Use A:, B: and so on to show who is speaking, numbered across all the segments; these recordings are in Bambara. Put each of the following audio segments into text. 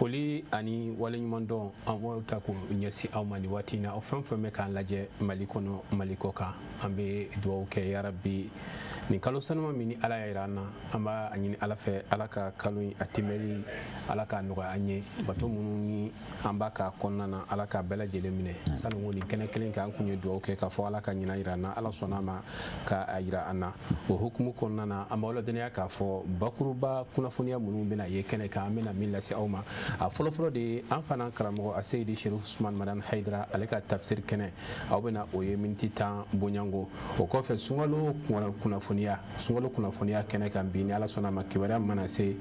A: foli ani waleɲuman dɔn an b'o ta k'o ɲɛsin aw ma nin waati in na aw fɛn fɛn bɛ k'an lajɛ Mali kɔnɔ Mali kɔ kan an bɛ dugawu kɛ yarabi nin kalo sanuma min ni Ala y'a jira an na an b'a ɲini Ala fɛ Ala ka kalo in a tɛmɛli Ala k'a nɔgɔya an ye bato minnu ni an b'a k'a kɔnɔna na Ala k'a bɛɛ lajɛlen minɛ sanni nin kɛnɛ kelen kan an kun ye dugawu kɛ k'a fɔ Ala ka ɲina jira an na Ala sɔnna ma k'a jira an na o hukumu kɔnɔna na an b'aw ladɔnniya k'a fɔ bakuruba kunnafoniya minnu bɛna ye kɛnɛ kan an bɛna min lase aw ma a fɔlɔfɔlɔ de ye an fana karamɔgɔ a Seyidi Sherif Usman Madani Hayidara ale ka tafsir kɛnɛ aw bɛna o ye miniti 10 bɔɲanko o kɔfɛ sunkalo kunnafoniya kɛnɛ kan bi ni Ala sɔnna ma kibaruya mana se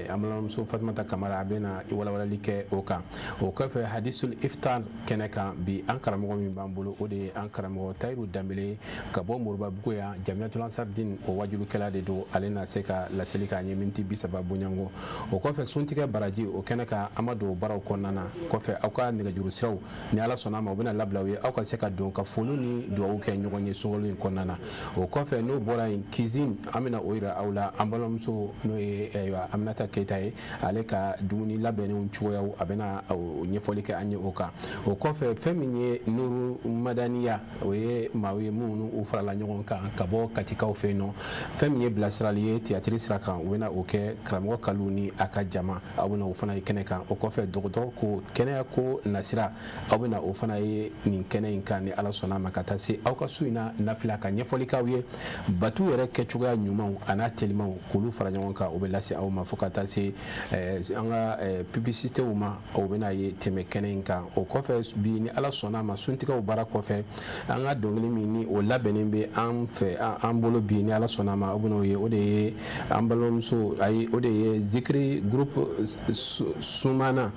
A: an balimamuso Fatumata Kamara a bɛna walawalali kɛ o kan o kɔfɛ hadisul iftar kɛnɛ kan bi an karamɔgɔ min b'an bolo o de ye an karamɔgɔ Tayiru Danbele ka bɔ Moribabugu yan Jamiyatul Ansardine o wajulukɛla de don ale na se ka laseli k'a ɲɛ miniti 30 bɔɲanko o kɔfɛ suntigɛ baraji o kɛnɛ kan an ma don baaraw kɔnɔna na kɔfɛ aw ka nɛgɛjuru siraw ni Ala sɔnna ma o bɛna labila aw ye aw ka se ka don ka foli ni dugawu kɛ ɲɔgɔn ye sunkalo in kɔnɔna na o kɔfɛ n'o bɔra yen cuisine an bɛna o yira aw la an balimamuso n'o ye Aminata Keyita ye ale ka dumuni labɛnniw cogoyaw a bɛna ɲɛfɔli kɛ an ye o kan o kɔfɛ fɛn min ye Nuru Madaniya o ye maa ye minnu u farala ɲɔgɔn kan ka bɔ Katikaw fɛ yen nɔ fɛn min ye bilasirali ye théâtre sira kan u bɛna o kɛ karamɔgɔ Kalu ni a ka jama aw bɛna o fana ye kɛnɛ kan o kɔfɛ dɔgɔtɔrɔ ko kɛnɛya ko nasira aw bɛna o fana ye nin kɛnɛ in kan ni Ala sɔnna ma ka taa se aw ka su in na nafila ka ɲɛfɔli k'aw ye batu yɛrɛ kɛcogoya ɲumanw a n'a telimanw k'olu fara ɲɔgɔn kan o bɛ lase aw ma fo ka taa se an ka publicitéw ma o bɛna ye tɛmɛ kɛnɛ in kan o kɔfɛ bi ni Ala sɔnna ma suntigɛw baara kɔfɛ an ka dɔnkili min ni o labɛnnen bɛ an fɛ an bolo bi ni Ala sɔnna ma o bɛna o ye o de ye an balimamuso ayi o de ye zikiri groupe Sumana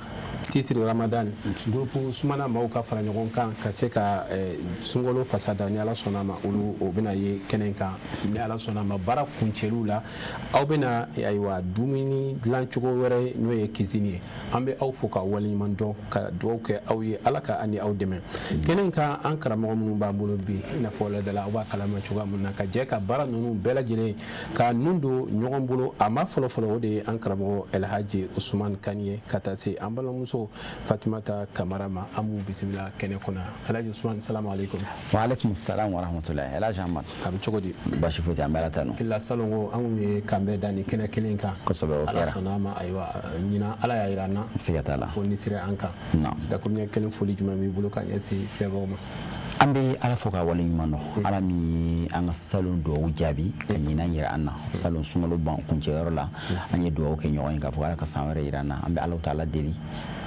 A: titre Ramadan groupe Sumana maaw ka fara ɲɔgɔn kan ka se ka sunkalo fasada ni Ala sɔnna ma olu o bɛna ye kɛnɛ in kan ni Ala sɔnna ma baara kuncɛliw la aw bɛna ayiwa dumuni dilan cogo wɛrɛ n'o ye cuisine ye an bɛ aw fo ka waleɲuman dɔn ka dugawu kɛ aw ye Ala ka ani aw dɛmɛ kɛnɛ in kan an karamɔgɔ minnu b'an bolo bi i n'a fɔ ladala aw b'a kalama cogoya min na ka jɛ ka baara ninnu bɛɛ lajɛlen ka nun don ɲɔgɔn bolo a ma fɔlɔfɔlɔ o de ye an karamɔgɔ Elhaji Usman Kani ye ka taa se an balimamuso Fatumata Kamara ma an b'u bisimila kɛnɛ kɔnɔ Elhaji Usman salamu alaikum
B: wa alaikum salam wa rahmatullahi Elhaji Ahmad
A: a bɛ cogo di
B: basi foyi tɛ an bɛ Ala tanu
A: kila salongo an ye kan bɛɛ da ni kɛnɛ kelen kan
B: kosɛbɛ o
A: Ala
B: kɛra
A: sɔnna ma ayiwa ɲina Ala y'a jira an na
B: siga t'a la
A: fo ni sira an kan dakuruɲɛ kelen foli jumɛn b'i bolo ka ɲɛsin filɛbagaw ma
B: an bɛ Ala fo ka waleɲuman dɔn Ala min an ka salon dugawu jaabi ka ɲinan jira an na salon sunkalo ban kuncɛyɔrɔ la an ye dugawu kɛ ɲɔgɔn ye k'a fɔ Ala ka san wɛrɛ jira an na an bɛ Alahu Taala deli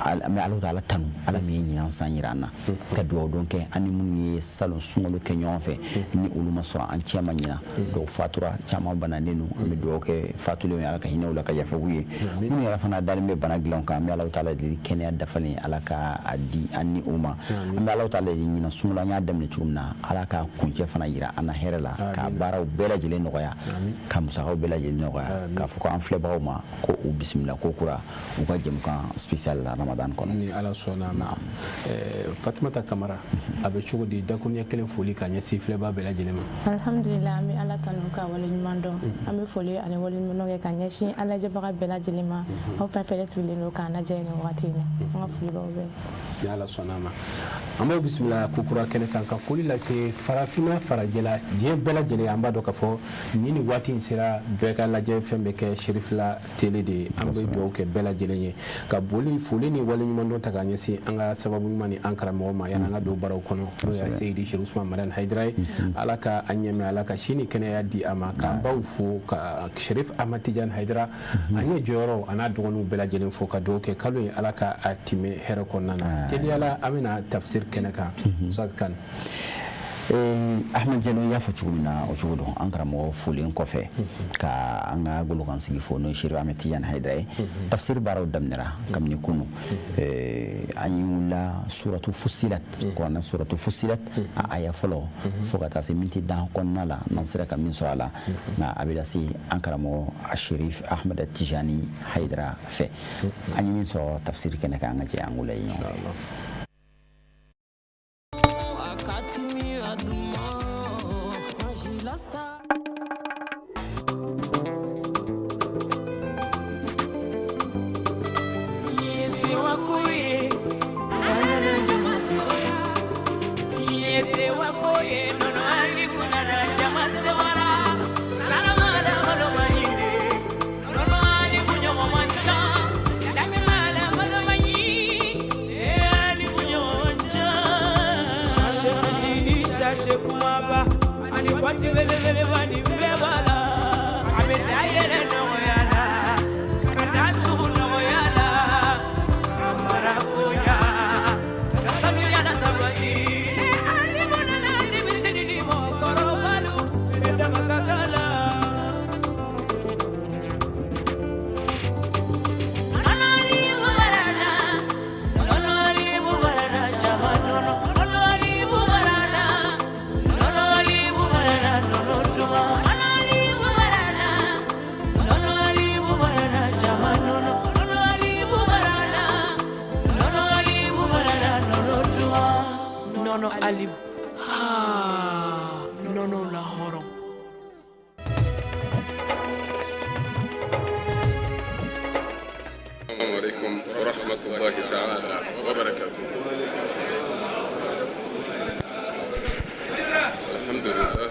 B: an bɛ Alahu Taala tanu Ala min ye ɲinan san jira an na ka dugawu dɔn kɛ an ni minnu ye salon sunkalo kɛ ɲɔgɔn fɛ ni olu ma sɔrɔ an cɛ ma ɲina dɔw fatura caman bananen don an bɛ dugawu kɛ fatulenw ye Ala ka hinɛ u la ka yafa u ye minnu yɛrɛ fana dalen bɛ bana dilanw kan an bɛ Alahu Taala deli kɛnɛya dafalen Ala ka a di an ni u ma an bɛ Alahu Taala deli ɲinan sunkalo an y'a daminɛ cogo min na Ala ka kuncɛ fana jira an na hɛrɛ la ka baaraw bɛɛ lajɛlen nɔgɔya ka musakaw bɛɛ lajɛlen nɔgɔya k'a fɔ ko an filɛbagaw ma ko u bisimila ko kura u ka jɛmukan spécial la Ramadan kɔnɔ
A: ni Ala sɔnna ma Fatumata Kamara a bɛ cogo di dakuruɲɛ kelen foli ka ɲɛsin filɛbaga bɛɛ lajɛlen ma
C: alhamdulillah an bɛ Ala tanu ka waleɲuman dɔn an bɛ foli ani waleɲuman kɛ ka ɲɛsin an lajɛbaga bɛɛ lajɛlen ma aw fɛn fɛn sigilen don k'an lajɛ nin wagati in na an ka foli b'aw bɛɛ
A: ni Ala sɔnna ma an b'aw bisimila ko kura kɛnɛ kan ka foli lase farafinna farajɛla diɲɛ bɛɛ lajɛlen an b'a dɔn k'a fɔ ni waati in sera bɛɛ ka lajɛ fɛn bɛ kɛ Sherifila télé de ye an bɛ dugawu kɛ bɛɛ lajɛlen ye ka boli foli ni waleɲuman dɔn ta k'a ɲɛsin an ka sababu ɲuman ni an karamɔgɔ ma yanni an ka don baaraw kɔnɔ n'o ye Seyidi Sherif Usman Madani Hayidara ye Ala ka an ɲɛmɛ Ala ka si ni kɛnɛya di a ma k'an baw fo ka Sherif Ahmad Tidiane Hayidara an ye jɔyɔrɔ a n'a dɔgɔninw bɛɛ lajɛlen fo ka dugawu kɛ kalo in Ala ka a tɛmɛ hɛrɛ kɔnɔna na teliyala an bɛna tafsir kɛnɛ kan Ustaz Kane
B: Ahmed Jalo y'a fɔ cogo min na o cogo dɔn an karamɔgɔ folen kɔfɛ ka an ka golokansigi fo n'o ye Sherif Ahmed Tidiane Hayidara ye tafsir baaraw daminɛra kabini kunu an ye wulila suratu Fusilat kuranɛ suratu Fusilat a aya fɔlɔ fo ka taa se miniti 10 kɔnɔna la n'an sera ka min sɔrɔ a la nka a bɛ lase an karamɔgɔ Sherif Ahmed Tidiane Hayidara fɛ an ye min sɔrɔ tafsir kɛnɛ kan an ka jɛ an wula ye ɲɔgɔn fɛ.
D: se kumaba ani wati vele vele vani bebala amena yele no yala kana tu no yala amara koya sasalu yana sabati ali mona na ni bisini ni mo korobalu benda makakala Alim nono la horon
E: السلام عليكم ورحمة الله تعالى وبركاته. الحمد لله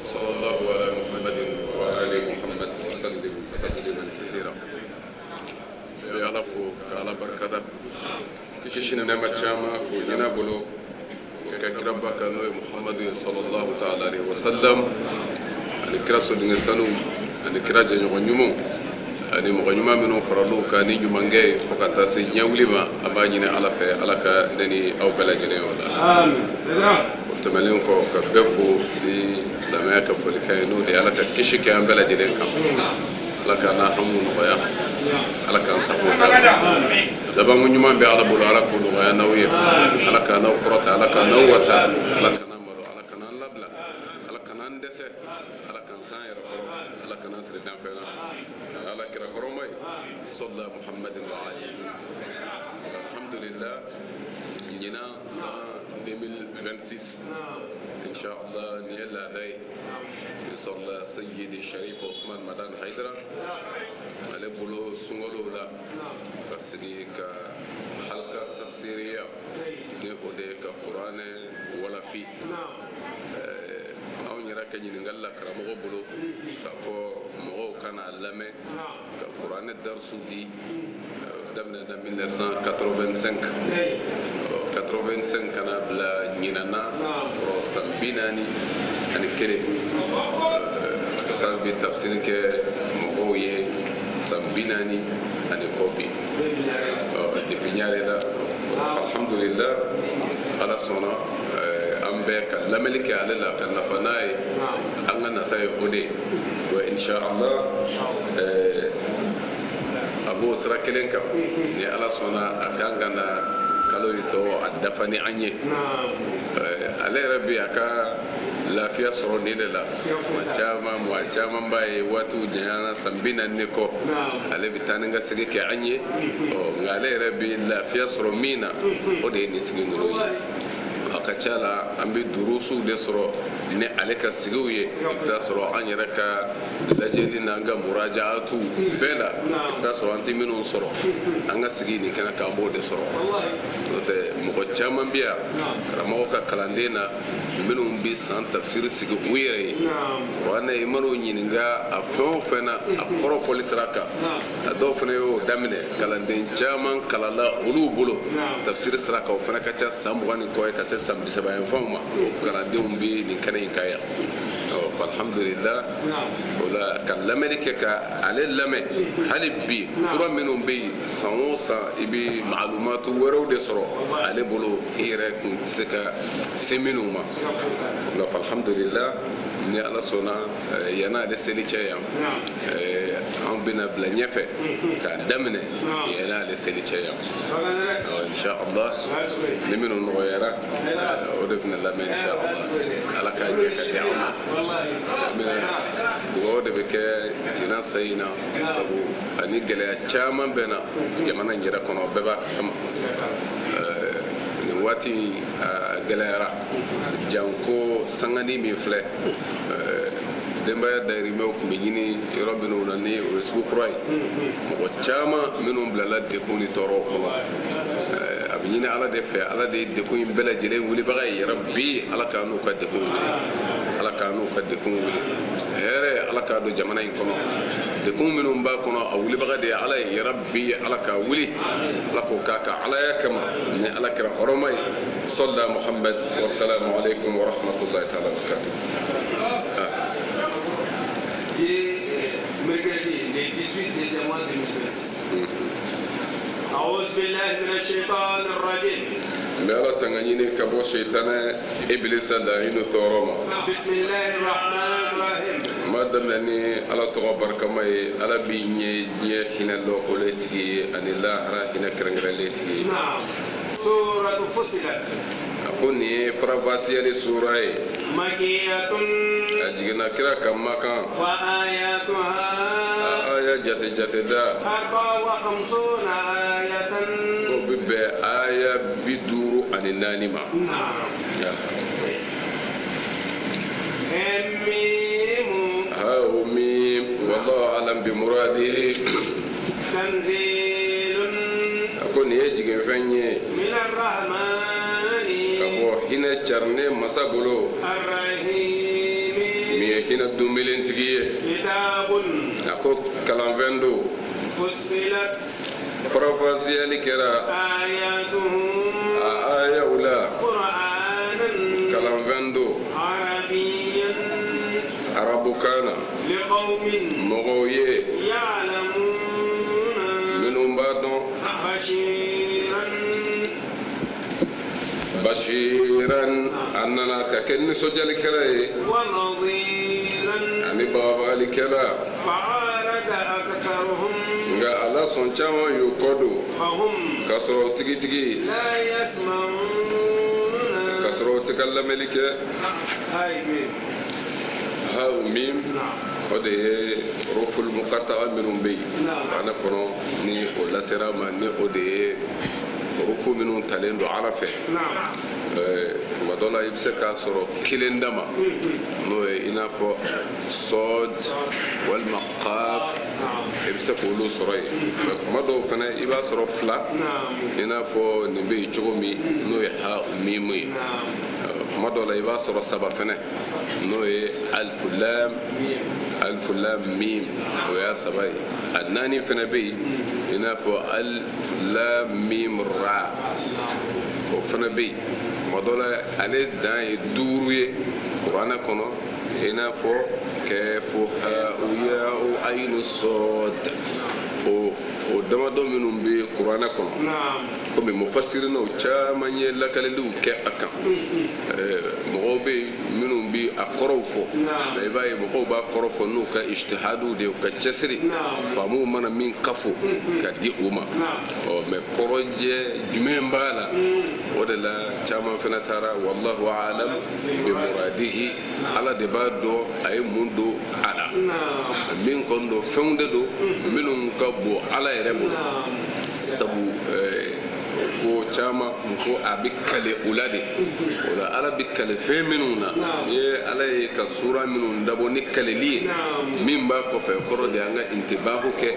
E: صلى الله على محمد وآل محمد وسلم تسليما كثيرا. يعرفوا على بركة كشنا نعمة شاما ونينا بلو كربا كانوا محمد صلى الله تعالى عليه وسلم أن كراسو دينسانو أن كراجة نغنيمو أن مغنيما منو فرلو كاني يمانجي فقط سينيولي ما أبانينا على في على كنني أو بلجني ولا آمين وتملين كو كبفو دي لما يكفو لكانو دي على كشي كان بلجني كم على كنا حمون غيا على كان صحو دابا من يوم بيعلى بولو على كل غيا نوية على كان نوكرت على كان نوسا على كان مرو على كان لبلا على كان ندسة على كان ساير على كان سردان فينا على كرا كرومي صلى محمد وعلي الحمد لله إننا 2026 إن شاء الله نيلا داي صلى سيدي الشريف عثمان مدان حيدرا على بلو سنغلو لا بسري كحلقة تفسيرية نقول كقرآن ولا في أو نرى كني نقول لك رمغو بلو كفو مغو كان علمه كقرآن الدرس دي دمنا 1985 85 كان بلا نينانا روسان بيناني أنا كده سالبي تفسير كمغوية سبيناني أنا كوبي دبينياري لا الحمد لله على صنع أمبيك لملك على لا كنا فناي أنا نتاي أودي وإن شاء الله أبو سركلين كم ني على صنع أكان kalau itu adafani anye ale rabbi aka lafiya soro ni de la macama mbaye watu jana sambina ne ko ale bitani nga sigi ke anye o ngale rabbi lafiya soro mina o de ni sigi ngolo aka chala ambe durusu de soro ne ale ka sigi ye da soro anye raka lajeli nanga murajaatu bela da soro anti minu soro anga sigi ni kana kambo de soro te mo chaman biya ramo ka kalandena minum bi san tafsir sigi wire wana imaro nyininga afon fena akoro foli saraka ado fene yo damine kalanden chaman kalala ulu bulo tafsir saraka o fena ka cha samwani ko ka se sam bi sabayan fama kalanden bi ni kanin kaya فالحمدلله ولا كان لملك على اللمه هل بي قرا منهم بي سانوسا يبي معلومات ورو دسرو على بلو هيرك سكا سيمينوما فالحمدلله ni ala sona yana de selichaya an bina blanyefe ka damne yana de selichaya insha Allah niminu noyara odebna la men insha Allah ala ka ni ka da'ama do de beke ina sayina sabu ani gele chaman bena jamana ngira kono beba kama wati galera janko sangani mi fle demba dari mew ko nyini robino nani o su proy mo chama minum blala de ko ni toro ko abini ala de fe ala de ko bela jele wuli bagay rabbi ala kanu ka de ko wuli ala kanu ka de ko wuli here ala ka do jamana in kono de kun minnu b'a kɔnɔ a wulibaga de ye ala ye yarabi ala ka wuli ala k'o k'a ka alaya kama ni ala kɛra hɔrɔma ye sɔlila muhammad wasalamu alaikum wa rahmatullahi taala wa barakatuh.
F: Mercredi, le 18 décembre 2026. أعوذ بالله من الشيطان الرجيم.
E: mais ala tanga ɲini ka bɔ sheitana iblisa laɲini tɔɔrɔ ma.
F: بسم الله الرحمن الرحيم.
E: ma daminɛ ni ala tɔgɔ barikama ye ala b'i ɲɛ diɲɛ hinɛ lɔkɔlen tigi ye ani lahara hinɛ kɛrɛnkɛrɛnlen tigi ye.
F: نعم. سورة فصلت.
E: a ko nin ye faranfasiyali sura ye.
F: مكية.
E: a jiginna kira ka makan.
F: وآياتها.
E: aya jate jate da.
F: 54 آية.
E: o bɛ bɛn aya 54 ma.
F: نعم. هميم.
E: حميم والله أعلم بمراده.
F: تنزيل.
E: ko nin ye jigin fɛn ye.
F: من الرحمن.
E: ka bɔ hinɛ carinen masa bolo.
F: الرحيم.
E: min ye hinɛ dunbelentigi ye.
F: كتاب.
E: a ko kalanfɛn don.
F: فصلت.
E: faranfasiyali kɛra.
F: آياته.
E: a ayaw la.
F: قرآنا.
E: kalanfɛn don.
F: عربيا.
E: arabukan na.
F: لقوم
E: mɔgɔw ye.
F: يعلمون.
E: minnu b'a dɔn.
F: بشيرا.
E: bashiran a nana ka kɛ nisɔndiyalikɛla ye.
F: ونظيرا.
E: ani bagabagalikɛla.
F: فعارض أكثرهم
E: nka ala sɔn caman y'o kɔ don.
F: فهم
E: k'a sɔrɔ tigitigi.
F: لا يسمعون.
E: k'a sɔrɔ o tɛ ka lamɛnli kɛ.
F: هاي مين.
E: ha min o de ye roful muqatta'a minnu bɛ yen ana kɔnɔ ni o lasera ma ni o de ye rofu minnu talen don ala fɛ tuma dɔ la i bɛ se k'a sɔrɔ kelen dama n'o ye i n'a fɔ sɔd walima qaf i bɛ se k'olu sɔrɔ yen mɛ tuma dɔw fana i b'a sɔrɔ fila i n'a fɔ nin bɛ yen cogo min n'o ye ha mimu ye tuma dɔw la i b'a sɔrɔ saba fana n'o ye alifu lam mim o y'a saba ye a naani fana bɛ yen i n'a fɔ alifu lam mim ra o fana bɛ yen tuma dɔw la ale dan ye duuru ye kuranɛ kɔnɔ i n'a fɔ kɛfu ha ya o ayinu sɔd o damadɔ minnu bɛ kuranɛ kɔnɔ komi mufasirinaw caman ye lakaleliw kɛ a kan mɔgɔw bɛ yen minnu bɛ a kɔrɔw fɔ mɛ i b'a ye mɔgɔw b'a kɔrɔ fɔ n'u ka ijtihadiw de ye u ka cɛsiri faamuw mana min kafo ka di u ma mɛ kɔrɔjɛ jumɛn b'a la o de la caman fana taara wallahu alam bi muradihi ala de b'a dɔn a ye mun don a la min kɔni don fɛnw de don minnu ka bon ala yɛrɛ bolo sabu ko caman ko a bɛ kale u la de o la ala bɛ kale fɛn minnu na ni ye ala ye ka sura minnu dabɔ ni kaleli ye min b'a kɔfɛ kɔrɔ de an ka intibahu kɛ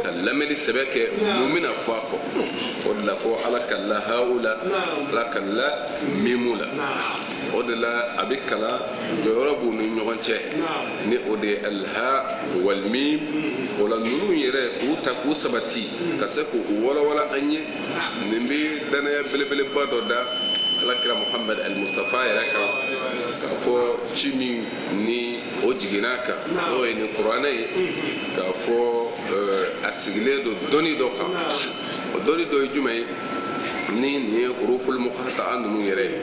E: ka lamɛnni sɛbɛ kɛ mun bɛna fɔ a kɔ o de la ko ala ka la hawu la ala ka la mimu la o de la a bɛ kalan jɔyɔrɔ b'u ni ɲɔgɔn cɛ ni o de ye alha walmim o la ninnu yɛrɛ k'u ta k'u sabati ka se k'u walawala an ye nin bɛ danaya belebeleba dɔ da alakira muhammad al-mustafa yɛrɛ kan k'a fɔ ci min ni o jiginna kan n'o ye nin kuranɛ ye k'a fɔ a sigilen don dɔnni dɔ kan o dɔnni dɔ ye jumɛn ye ni nin ye huruful muqatta'a ninnu yɛrɛ ye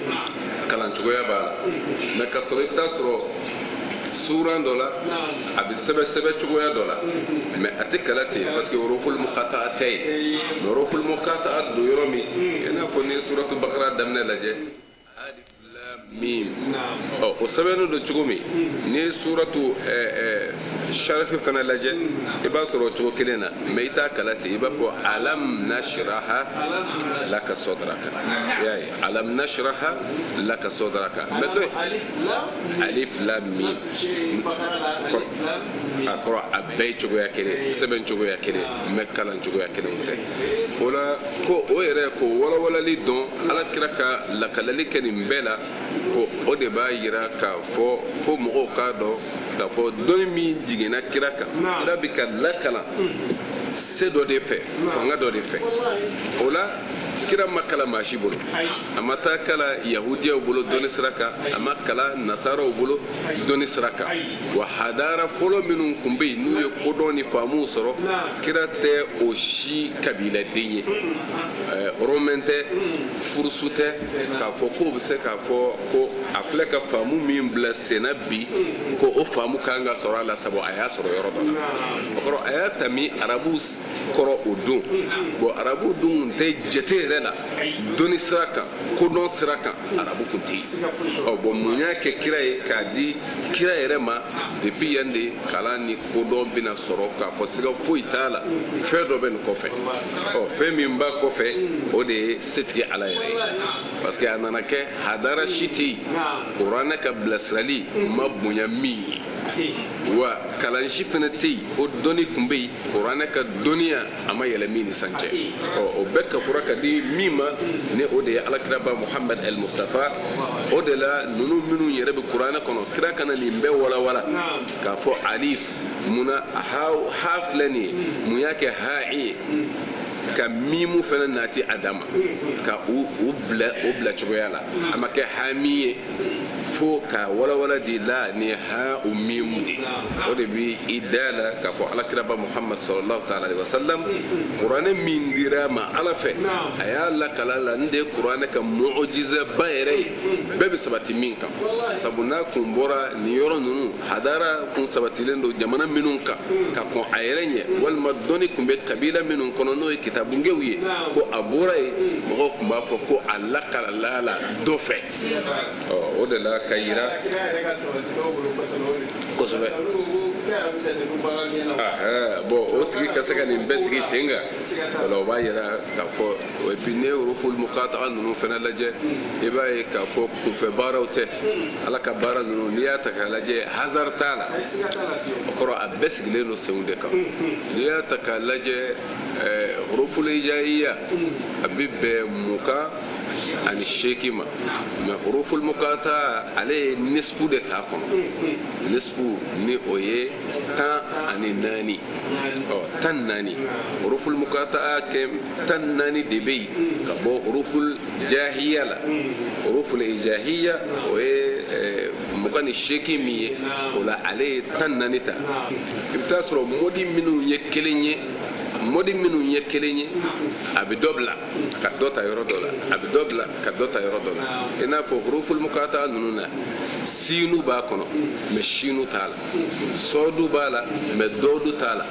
E: kalancogoya b'a la mɛ ka sɔrɔ i bɛ taa sɔrɔ suran dɔ la a bɛ sɛbɛ sɛbɛ cogoya dɔ la mɛ a tɛ kala ten parce que huruful muqatta'a tɛ yen mɛ huruful muqatta'a don yɔrɔ min i n'a fɔ ni ye suratu bakara daminɛ lajɛ alif lam mim o sɛbɛnnen don cogo min ni ye suratu sharhi fana lajɛ i b'a sɔrɔ o cogo kelen na mɛ i t'a kala ten i b'a fɔ alam nashraha laka sadraka i y'a ye alam nashraha laka sadraka mɛ dɔ alif lam mim a kɔrɔ a bɛɛ cogoya kelen sɛbɛn cogoya kelen mɛ kalan cogoya kelen tɛ o la ko o yɛrɛ ko walawalali dɔn alakira ka lakalali kɛ nin bɛɛ la ko o de b'a yira k'a fɔ fo mɔgɔw k'a dɔn k'a fɔ dɔnni min jiginna kira kan kira bɛ ka lakalan se dɔ de fɛ fanga dɔ de fɛ o la kira ma kala maa si bolo a ma taa kala yahudiyaw bolo dɔnni sira kan a ma kala nasaraw bolo dɔnni sira kan wa hadara fɔlɔ minnu tun bɛ yen n'u ye kodɔn ni faamuw sɔrɔ kira tɛ o si kabila den ye romɛn tɛ furusu tɛ k'a fɔ k'o bɛ se k'a fɔ ko a filɛ ka faamu min bila senna bi ko o faamu kan ka sɔrɔ a la sabu a y'a sɔrɔ yɔrɔ dɔ la o kɔrɔ a y'a ta min arabu kɔrɔ o don bon arabu dun tɛ jate yɛrɛ la dɔnni sira kan kodɔn sira kan arabu kun tɛ yen bon mun y'a kɛ kira ye k'a di kira yɛrɛ ma depuis yan de kalan ni kodɔn bɛna sɔrɔ k'a fɔ siga foyi t'a la fɛn dɔ bɛ nin kɔfɛ fɛn min b'a kɔfɛ o de ye setigi ala yɛrɛ ye parce que a nana kɛ hadara si tɛ yen kuranɛ ka bilasirali ma bonya min ye wa kalan si fana tɛ yen o dɔnni tun bɛ yen kuranɛ ka dɔnniya a ma yɛlɛ min ni san cɛ o bɛɛ ka fɔra ka di min ma ni o de ye alakiraba muhamad el mustafa o de la ninnu minnu yɛrɛ bɛ kuranɛ kɔnɔ kira kana nin bɛɛ walawala k'a fɔ alif munna ha filɛ nin ye mun y'a kɛ ha ye ka mimu fana nati adama ka u bila cogoya la a ma kɛ hami ye fo ka walawala di la ni ha u mimu di o de bi i da la k'a fɔ alakiraba muhamad sallallahu ta'ala alaihi wasallam kuranɛ min dira ma ala fɛ a y'a lakala la n de kuranɛ ka mu'jiza ba yɛrɛ ye bɛɛ bɛ sabati min kan sabu n'a kun bɔra nin yɔrɔ ninnu hadara kun sabatilen don jamana minnu kan ka kɔn a yɛrɛ ɲɛ walima dɔnni kun bɛ kabila minnu kɔnɔ n'o ye kitabungew ye ko a bɔra yen mɔgɔw tun b'a fɔ ko a lakalala la dɔ fɛ o de la ka yira kosɛbɛ bon o tigi ka se ka nin bɛɛ sigi sen kan wala o b'a yira k'a fɔ et puis ne huruful muqata'a ninnu fana lajɛ i b'a ye k'a fɔ kunfɛ baaraw tɛ ala ka baara ninnu n'i y'a ta k'a lajɛ hasard t'a la o kɔrɔ a bɛɛ sigilen don senw de kan n'i y'a ta k'a lajɛ huruful hijaiya a bɛ bɛn mukan ani seegin ma mais huruful muqata'a ale ye nisfu de k'a kɔnɔ nisfu ni o ye 10 ani 4 14 huruful muqata'a kɛ 14 de bɛ yen ka bɔ huruful jahiya la huruful hijahiya o ye mugan ni seegin min ye o la ale ye 14 ta i bɛ taa sɔrɔ mɔdi minnu ye kelen ye mɔdi minnu ye kelen ye a bɛ dɔ bila ka dɔ ta yɔrɔ dɔ la a bɛ dɔ bila ka dɔ ta yɔrɔ dɔ la i n'a fɔ huruful muqata'a ninnu na siinu b'a kɔnɔ mais siinu t'a la sɔɔdu b'a la mais dɔɔdu t'a la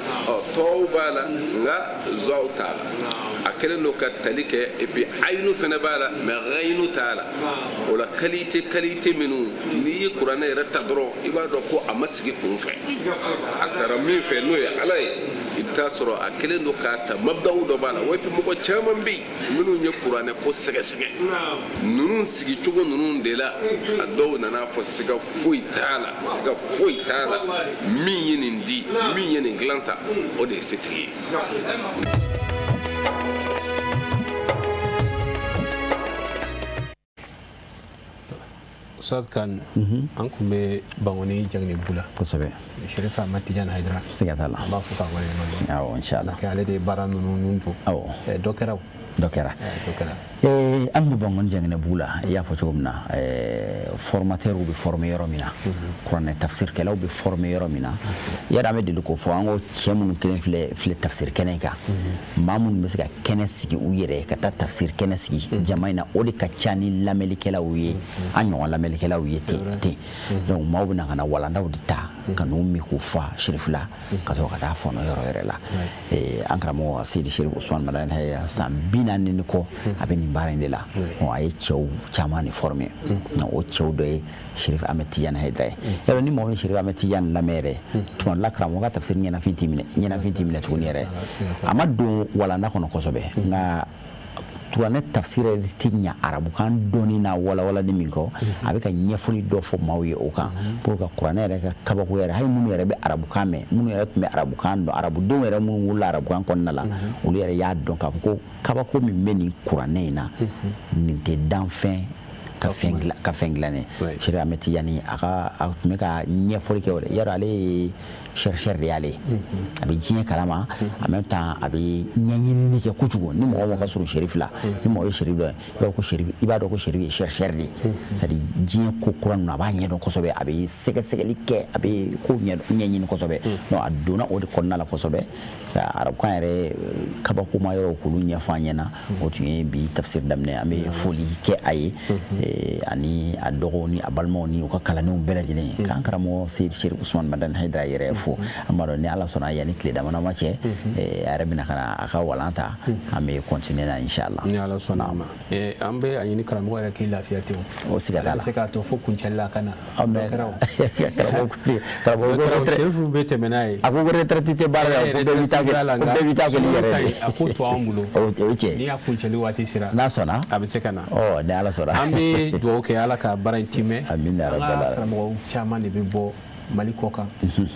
E: tɔw b'a la nka zɔw t'a la a kɛlen don ka tali kɛ et puis ayinu fana b'a la mais ghayinu t'a la o la qualité minnu n'i ye kuranɛ yɛrɛ ta dɔrɔn i b'a dɔn ko a ma sigi kun fɛ a taara min fɛ n'o ye ala ye i bɛ taa sɔrɔ a kɛlen don k'a ta mabdaw dɔ b'a la wa et puis mɔgɔ caman bɛ yen minnu ye kuranɛ ko sɛgɛsɛgɛ ninnu sigicogo ninnu de la a dɔw nana fɔ siga foyi t'a la min ye nin di min ye nin dilan ta o de ye setigi ye.
A: Ustaz kan an kun bɛ Bangoni Jagni Bula
B: kosɛbɛ
A: Sherifa Ahmad Tijani Hayidara
B: siga t'a la
A: an b'a fɔ k'a waleɲuman dɔn
B: awɔ inchallah
A: ale de ye baara ninnu jɔ dɔ kɛra
B: an bɛ Bangoni Jagni Bula i y'a fɔ cogo min na formateurs bɛ former yɔrɔ min na kuranɛ tafsirkɛlaw bɛ former yɔrɔ min na yari an bɛ deli k'o fɔ an ko cɛ minnu kelen filɛ tafsir kɛnɛ in kan maa minnu bɛ se ka kɛnɛ sigi u yɛrɛ ka taa tafsir kɛnɛ sigi jama in na o de ka ca ni lamɛnnikɛlaw ye an ɲɔgɔn lamɛnnikɛlaw ye ten donc maaw bɛ na ka na walandaw de ta ka n'u min k'u fa Sherifu la ka sɔrɔ ka taa fɔnɔ yɔrɔ yɛrɛ la an karamɔgɔ Seydi Sherifu Usman Madani Haya san 40 ni kɔ a bɛ nin baara in de la a ye cɛw caman de former o cɛw dɔ ye Sherifu Ahmed Tijani Hayidara ye yɔrɔ ni mɔgɔ min Sherifu Ahmed Tijani lamɛn yɛrɛ tuma dɔ la karamɔgɔ ka tafsir ɲɛnafin t'i minɛ tuguni yɛrɛ a ma don walanda kɔnɔ kosɛbɛ nka kuranɛ tafsir yɛrɛ tɛ ɲɛ arabukan dɔnni n'a walawalali min kɔ a bɛ ka ɲɛfɔli dɔ fɔ maaw ye o kan pour que kuranɛ yɛrɛ ka kabako yɛrɛ hali minnu yɛrɛ bɛ arabukan mɛn minnu yɛrɛ tun bɛ arabukan dɔn arabudenw yɛrɛ minnu wolola arabukan kɔnɔna la olu yɛrɛ y'a dɔn k'a fɔ ko kabako min bɛ nin kuranɛ in na nin tɛ danfɛn ka fɛn dilannen Sherif Ahmed Tidiane a tun bɛ ka ɲɛfɔli kɛ o de yɔrɔ ale ye chercheur de y'ale a bɛ diɲɛ kalama en même temps a bɛ ɲɛɲinini kɛ kojugu ni mɔgɔ ka surun Sherif la ni mɔgɔ ye Sherif dɔn i b'a dɔn ko Sherif ye chercheur de ye c'est à dire diɲɛ ko kura ninnu a b'a ɲɛdɔn kosɛbɛ a bɛ sɛgɛsɛgɛli kɛ a bɛ ko ɲɛɲini kosɛbɛ donc a donna o de kɔnɔna la kosɛbɛ ka arabukan yɛrɛ kabakoma yɔrɔ k'olu ɲɛfɔ an ɲɛna o tun ye bi tafsir daminɛ an bɛ foli kɛ a ye ani a dɔgɔw ni a balimaw ni u ka kalandenw bɛɛ lajɛlen k'an karamɔgɔ Seydi Sherif Usmane Madani Hayidara yɛrɛ fo an b'a dɔn ni Ala sɔnna yanni tile dama ma cɛ a yɛrɛ bɛna ka na a ka walan ta an bɛ continuer na inchallah
A: ni Ala sɔnna ma an bɛ a ɲini karamɔgɔ yɛrɛ k'i lafiya ten
B: o siga t'a la
A: se k'a to fo kuncɛli la ka na
B: karamɔgɔ
A: Sherif bɛ tɛmɛ n'a ye
B: a ko retraite tɛ baara la ko bɛɛ bɛ taa kɛ ni yɛrɛ
A: a ko to an bolo
B: o cɛ
A: ni y'a kuncɛli waati sera
B: n'a sɔnna
A: a bɛ se ka na
B: ni Ala sɔnna
A: an bɛ dugawu kɛ Ala ka baara in timɛ
B: amin ya rabbal alamin
A: karamɔgɔ caman de bɛ bɔ Mali kɔ kan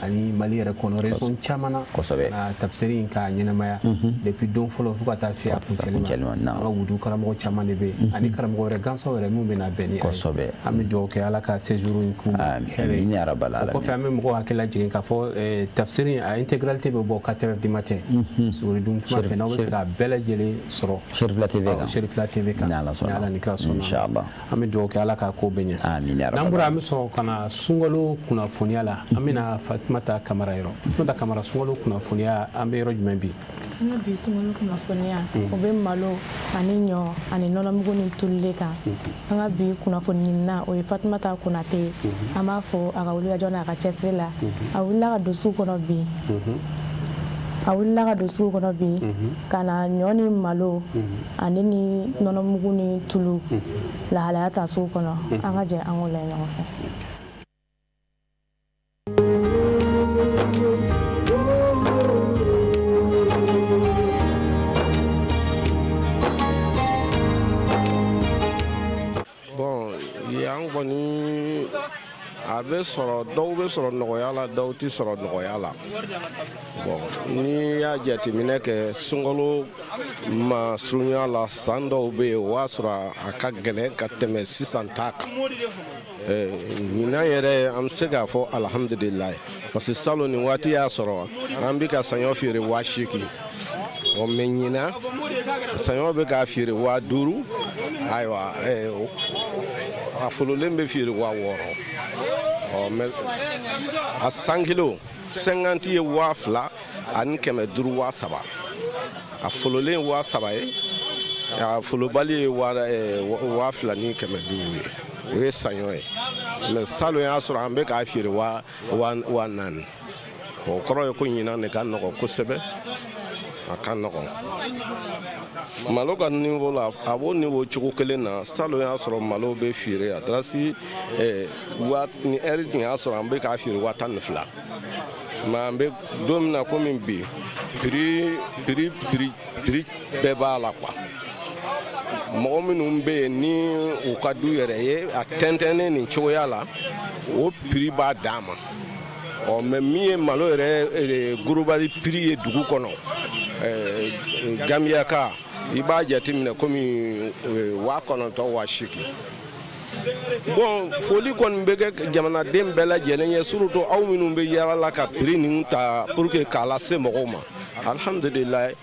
A: ani Mali yɛrɛ kɔnɔ région caman na
B: kosɛbɛ
A: tafsiri in ka ɲɛnamaya depuis don fɔlɔ fo ka taa se a kuncɛli ma an ka wudu karamɔgɔ caman de bɛ yen ani karamɔgɔ wɛrɛ gansaw yɛrɛ min bɛna bɛn ni
B: kosɛbɛ
A: an bɛ dugawu kɛ Ala ka séjour in k'u
B: amin ya rabbal alamin
A: o kɔfɛ an bɛ mɔgɔw hakili lajigin k'a fɔ tafsiri a intégralité bɛ bɔ 4h du matin suguri dun kuma fɛ n'aw bɛ fɛ ka bɛɛ lajɛlen sɔrɔ
B: Sherifla TV kan
A: ni Ala ni kira sɔnna
B: inchallah
A: an bɛ dugawu kɛ Ala ka ko bɛ ɲɛ
B: amin ya rabbal
A: n'an bɔra an bɛ sɔrɔ ka na sunkalo kunnafoniya la an bɛna Fatumata Kamara yɔrɔ Fatumata Kamara sunkalo kunnafoniya an bɛ yɔrɔ jumɛn bi
C: an ka bi sunkalo kunnafoniya o bɛ malo ani ɲɔ ani nɔnɔmugu ni tululen kan an ka bi kunnafoni ɲinina o ye Fatumata Konate ye an b'a fɔ a ka wulikajɔ n'a ka cɛsiri la a wulila ka don sugu kɔnɔ bi ka na ɲɔ ni malo ani ni nɔnɔmugu ni tulu lahalaya ta sugu kɔnɔ an ka jɛ an k'o layɛ ɲɔgɔn fɛ.
G: Yan kɔni a bɛ sɔrɔ dɔw bɛ sɔrɔ nɔgɔya la dɔw tɛ sɔrɔ nɔgɔya la ni y'a jateminɛ kɛ sunkalo ma surunya la san dɔw bɛ yen o y'a sɔrɔ a ka gɛlɛn ka tɛmɛ sisan ta kan ɲinan yɛrɛ an bɛ se k'a fɔ alhamdulilayi parce que salon nin waati y'a sɔrɔ an bɛ ka saɲɔ feere 8,000 mɛ ɲinan saɲɔ bɛ k'a feere 5,000 ayiwa a fololen bɛ feere 6,000 mɛ a 100 kilos 50 ye 2,000 ani 500 3,000 a fololen 3,000 ye a folobali ye 2,000 ni 500 ye o ye saɲɔ ye mɛ salon y'a sɔrɔ an bɛ k'a feere 4,000 o kɔrɔ ye ko ɲinan de ka nɔgɔn kosɛbɛ a ka nɔgɔn malo ka niveau la a b'o niveau cogo kelen na salon y'a sɔrɔ malo bɛ feere a taara si ni heure tun y'a sɔrɔ an bɛ k'a feere 12,000 mɛ an bɛ don min na komi bi prix bɛɛ b'a la quoi mɔgɔ minnu bɛ yen ni u ka du yɛrɛ ye a tɛntɛnnen nin cogoya la o prix b'a d'an ma mɛ min ye malo yɛrɛ global prix ye dugu kɔnɔ Gambiyaka i b'a jateminɛ komi 9,000 8,000 bon foli kɔni bɛ kɛ jamanaden bɛɛ lajɛlen ye surtout aw minnu bɛ yaala la ka prix ninnu ta pour que k'a lase mɔgɔw ma alhamdulilayi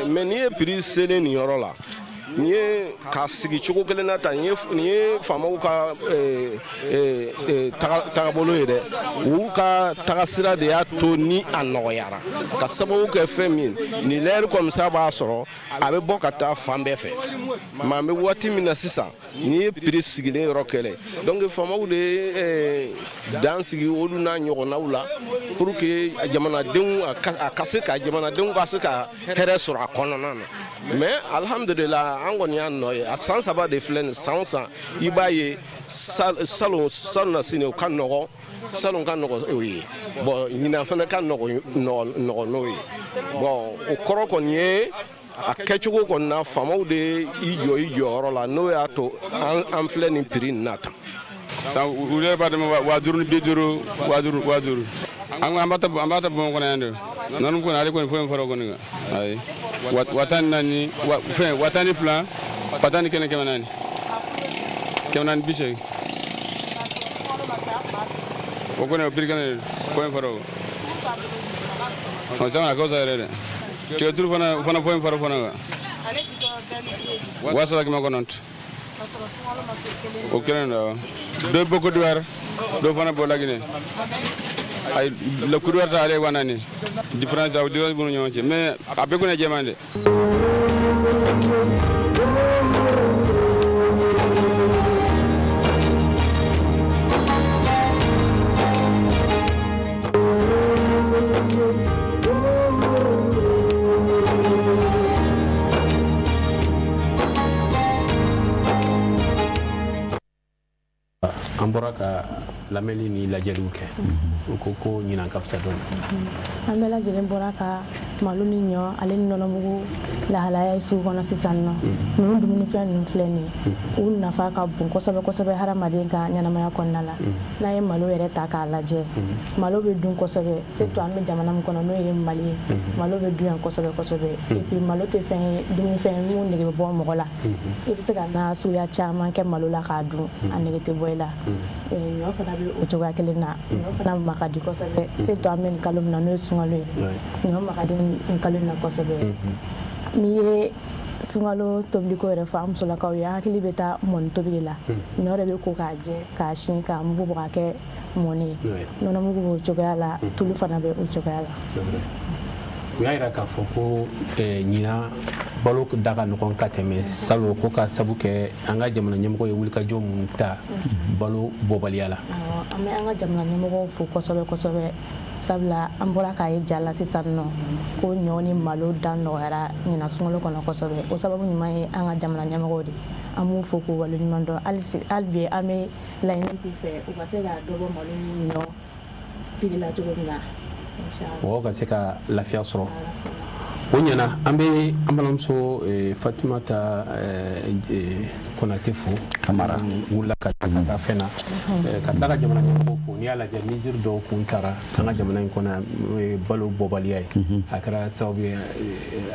G: mɛ n'i ye prix selen nin yɔrɔ la nin ye k'a sigi cogo kelen na tan nin ye faamaw ka tagabolo ye dɛ u ka tagasira de y'a to ni a nɔgɔyara ka sababu kɛ fɛn min ni lɛri kɔmisa b'a sɔrɔ a bɛ bɔ ka taa fan bɛɛ fɛ mɛ an bɛ waati min na sisan n'i ye prix sigilen yɔrɔ kɛlɛ donc faamaw de ye dan sigi olu n'a ɲɔgɔnnaw la pour que jamanadenw a ka se ka jamanadenw ka se ka hɛrɛ sɔrɔ a kɔnɔna na mɛ alhamdulilayi an kɔni y'a nɔ ye a san 3 de filɛ nin san o san i b'a ye salon na sini o ka nɔgɔ salon ka nɔgɔ o ye bon ɲinan fana ka nɔgɔ n'o ye bon o kɔrɔ kɔni ye a kɛcogo kɔni na faamaw de i jɔ i jɔyɔrɔ la n'o y'a to an filɛ nin prix nin na tan.
H: u yɛrɛ b'a dɛmɛ 5,000 ni 50 5,000 an b'a ta Bamakɔ kɔnɔ yan de nɔnɔ kɔni ale kɔni foyi in fɔra o kɔni kan ayi 4,000 fɛn 2,000 4,000 ni 1,400 kemnan bise o ko ne birgane ko en faro on sama ko zaire te tur fana fo en faro fana wasa ki ma ko non o kenen do boko duwar do fana bo lagine ay le kuduwar ta ale wanani différence aw diwa bu ñoo ci mais abe ko ne jemande
A: an bɔra ka lamɛnni ni lajɛliw kɛ o ko ɲinan ka fisa dɔɔni
C: an bɛɛ lajɛlen bɔra ka malo ni ɲɔ ale ni nɔnɔmugu lahalaya ye sugu kɔnɔ sisan nɔ ninnu dumunifɛn ninnu filɛ nin ye u nafa ka bon kosɛbɛ kosɛbɛ hadamaden ka ɲɛnamaya kɔnɔna la n'a ye malo yɛrɛ ta k'a lajɛ malo bɛ dun kosɛbɛ surtout an bɛ jamana min kɔnɔ n'o ye Mali ye malo bɛ dun yan kosɛbɛ kosɛbɛ et puis malo tɛ fɛn ye dumunifɛn mun nege bɛ bɔ mɔgɔ la i bɛ se ka na suguya caman kɛ malo la k'a dun a nege tɛ bɔ i la ɲɔ fana bɛ o cogoya kelen na ɲɔ fana ma ka di kosɛbɛ surtout an bɛ nin kalo min na n'o ye sunkalo ye ɲɔ ma ka di nin kalo in na kosɛbɛ n'i ye sunkalo tobiliko yɛrɛ fɔ an musolakaw ye hakili bɛ taa mɔni tobili la ɲɔ de bɛ ko k'a jɛ k'a sin k'a mugu bɔ ka kɛ mɔni ye nɔnɔmugu b'o cogoya la tulu fana bɛ o cogoya la
A: u y'a yira k'a fɔ ko ɲina balo da ka nɔgɔn ka tɛmɛ salon ko ka sabu kɛ an ka jamana ɲɛmɔgɔ ye wulikajɔ mun ta balo bɔbaliya la
C: an bɛ an ka jamana ɲɛmɔgɔw fo kosɛbɛ kosɛbɛ sabula an bɔra k'a ye ja la sisan nɔ ko ɲɔ ni malo da nɔgɔyara ɲina sunkalo kɔnɔ kosɛbɛ o sababu ɲuman ye an ka jamana ɲɛmɔgɔw de an b'u fo k'u waleɲuman dɔn hali bi an bɛ laɲini k'u fɛ u ka se ka dɔ bɔ malo ni ɲɔ piri la cogo min na
A: mɔgɔw ka se ka lafiya sɔrɔ o ɲɛna an bɛ an balimamuso Fatumata Konate fo Kamara wulila ka taa fɛn na ka tila ka jamana ɲɛmɔgɔw fo n'i y'a lajɛ mesure dɔw kun taara an ka jamana in kɔnɔ n'o ye balo bɔbaliya ye a kɛra sababu ye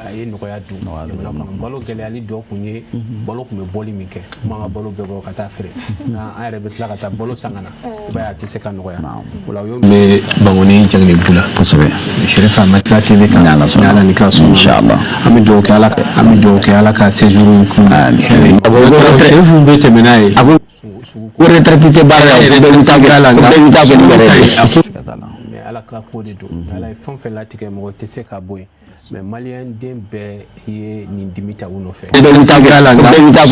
A: a ye nɔgɔya don jamana kɔnɔ balo gɛlɛyali dɔ kun ye balo kun bɛ bɔli min kɛ kuma ka balo bɛɛ bɔ ka taa feere nka an yɛrɛ bɛ tila ka taa balo san ka na i b'a ye a tɛ se ka nɔgɔya o la o y'o bɛ Bangoni Jagini la kosɛbɛ Sherifa Matla TV kan ala ni kira sɔn inshallah an bɛ dugawu kɛ ala ka séjour in kun chef bɛ tɛmɛ n'a ye
B: o retraité tɛ baara la bɛɛ bɛ taa kɛ la bɛɛ bɛ taa kɛ
A: mais ala ka ko de don ala ye fɛn fɛn latigɛ mɔgɔ tɛ se ka bɔ yen mais malien den bɛɛ ye nin dimi ta u nɔfɛ bɛɛ bɛ taa kɛ la bɛɛ bɛ taa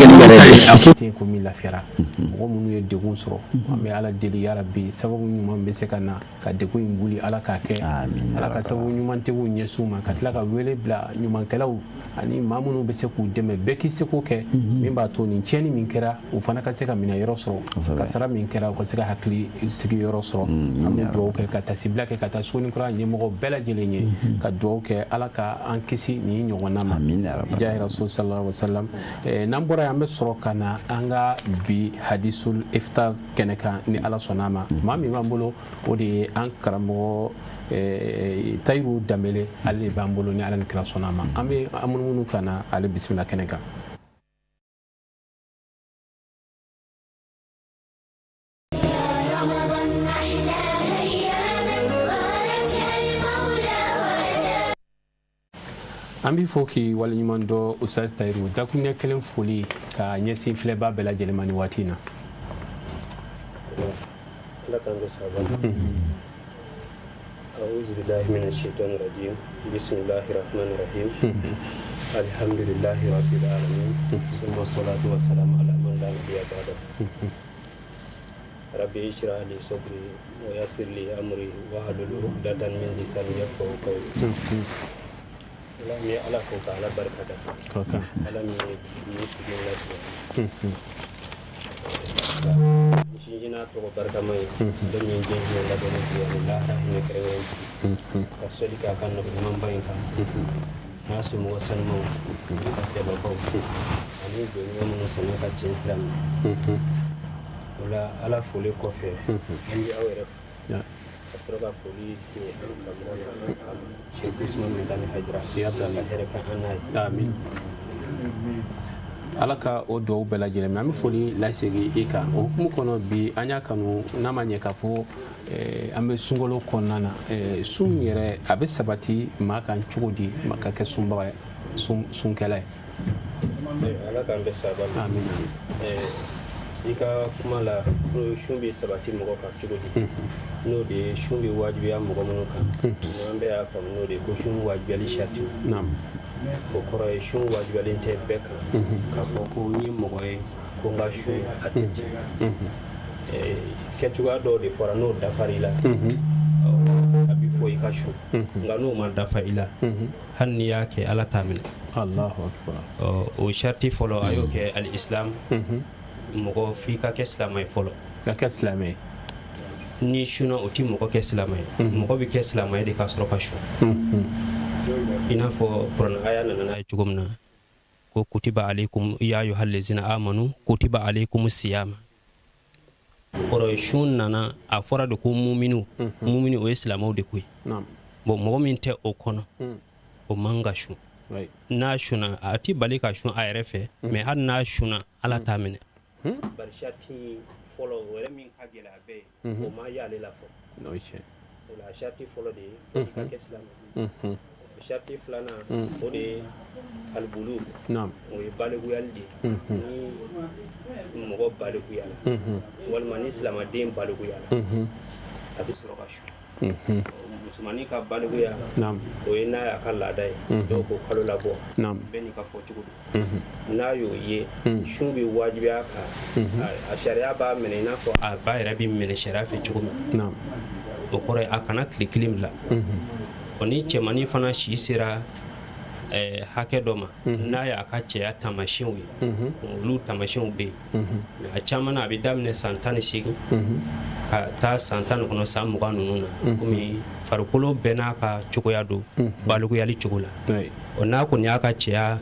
A: kɛ ten ko min lafiyara mɔgɔ minnu ye degun sɔrɔ an bɛ ala deli ya rabbi sababu ɲuman bɛ se ka na ka degun in wuli ala k'a kɛ ala ka sababu ɲuman tigiw ɲɛsin ma ka tila ka wele bila ɲumankɛlaw ani maa minnu bɛ se k'u dɛmɛ bɛɛ k'i seko kɛ min b'a to nin tiɲɛni min kɛra u fana ka se ka minɛ yɔrɔ sɔrɔ kasara min kɛra u ka se ka hakili sigi yɔrɔ sɔrɔ an bɛ dugawu kɛ ka tasibila kɛ ka taa Sonikura ɲɛmɔgɔ bɛɛ lajɛlen ye ka dugawu kɛ ala ka an kisi nin ɲɔgɔnna ma jahi rasul sallallahu alaihi wasallam n'an bɔra yan an bɛ sɔrɔ ka na an ka bi hadisul iftar kɛnɛ kan ni ala sɔnna ma maa min b'an bolo o de ye an karamɔgɔ Tayiru Danbele ale de b'an bolo ni ala ni kira sɔnna ma an bɛ an munumunu ka na ale bisimila kɛnɛ kan an b'i fo k'i waleɲuman dɔ Ustaz Tayiru dakuruɲɛ kelen foli ka ɲɛsin filɛbaa bɛɛ lajɛlen ma nin waati in na
I: ala k'an kɛ sababa أعوذ بالله من الشيطان الرجيم بسم الله الرحمن الرحيم الحمد لله رب العالمين ثم الصلاة والسلام على من لا نبي بعده ربي اشرح لي صدري ويسر لي أمري واحلل عقدة من لساني يفقهوا قولي Alami ala ko ka ala barka da alami ni sigin lafiya shi jina to barka mai don yin jin la da ni siya la ha ne krewe ka sodi ka kan no man bayin ka nasu mu wasan mu ka sai ba ko ani do ni mu sanin ka cin islam wala ala fole ko fe andi awere asroga foli si an kamro ya am Sheikh Usman bin Dani Hajra ya da la hereka anai amin
A: ala ka o dɔw bɛɛ lajɛlen mɛ an bɛ foli lasegi i kan o hukumu kɔnɔ bi an y'a kanu n'a ma ɲɛ k'a fɔ an bɛ sunkalo kɔnɔna na sun yɛrɛ a bɛ sabati maa kan cogo di maa ka kɛ sunbaga ye sunkɛla ye.
I: ala k'an bɛ sabali.
A: amina.
I: I ka kuma la ko sun bɛ sabati mɔgɔ kan cogo di n'o de ye sun bɛ wajibiya mɔgɔ minnu kan an bɛɛ y'a faamu n'o de ye ko sun wajibiyali sariti o kɔrɔ ye sun wajibiyalen tɛ bɛɛ kan k'a fɔ ko n ye mɔgɔ ye ko n ka sun a tɛ jɛ kɛcogoya dɔw de fɔra n'o dafara i la a bɛ fɔ i ka sun nka n'o ma dafa i la hali n'i y'a kɛ ala t'a minɛ.
A: Allahu akbar.
I: O sariti fɔlɔ a y'o kɛ al-islam mɔgɔ f'i ka kɛ silamɛ ye fɔlɔ.
A: Ka kɛ silamɛ ye.
I: Ni sunna o ti mɔgɔ kɛ silamɛ ye mɔgɔ bɛ kɛ silamɛ ye de ka sɔrɔ ka sun. I n'a fɔ kuranɛ aya nana n'a ye cogo min na ko kutiba alaykum ya ayyuhal ladzina amanu kutiba alaykumus siyam. Kɔrɔ sun nana a fɔra de ko muminu o ye silamɛw de koyi. Bon mɔgɔ min tɛ o kɔnɔ o man ka sun. N'a sunna a ti bali ka sun a yɛrɛ fɛ mais hali n'a sunna ala t'a minɛ. Bari sariti fɔlɔ o yɛrɛ min ka gɛlɛn a bɛɛ ye o ma y'ale la fɔ. O la sariti fɔlɔ de ye i ka kɛ silamɛ ye. Sariti filanan o de ye alibulu o ye balikuyali de ye ni mɔgɔ balikuyala walima ni silamɛden balikuyala a bɛ sɔrɔ ka sun. Musomanin ka balikuya o ye n'a y'a ka laada ye dɔw ko kalo labɔ bɛɛ n'i ka fɔcogo don n'a y'o ye sun bɛ wajibiya kan a sariya b'a minɛ i n'a fɔ a ba yɛrɛ bɛ minɛ sariya fɛ cogo min o kɔrɔ ye a kana tile kelen bila ni cɛmannin fana si sera hakɛ dɔ ma n'a y'a ka cɛya taamasiyɛnw ye olu taamasiyɛnw bɛ yen a caman na a bɛ daminɛ san 18 ka taa san 10 kɔnɔ san 20 ninnu na komi farikolo bɛɛ n'a ka cogoya don balikuyali cogo la n'a kɔni y'a ka cɛya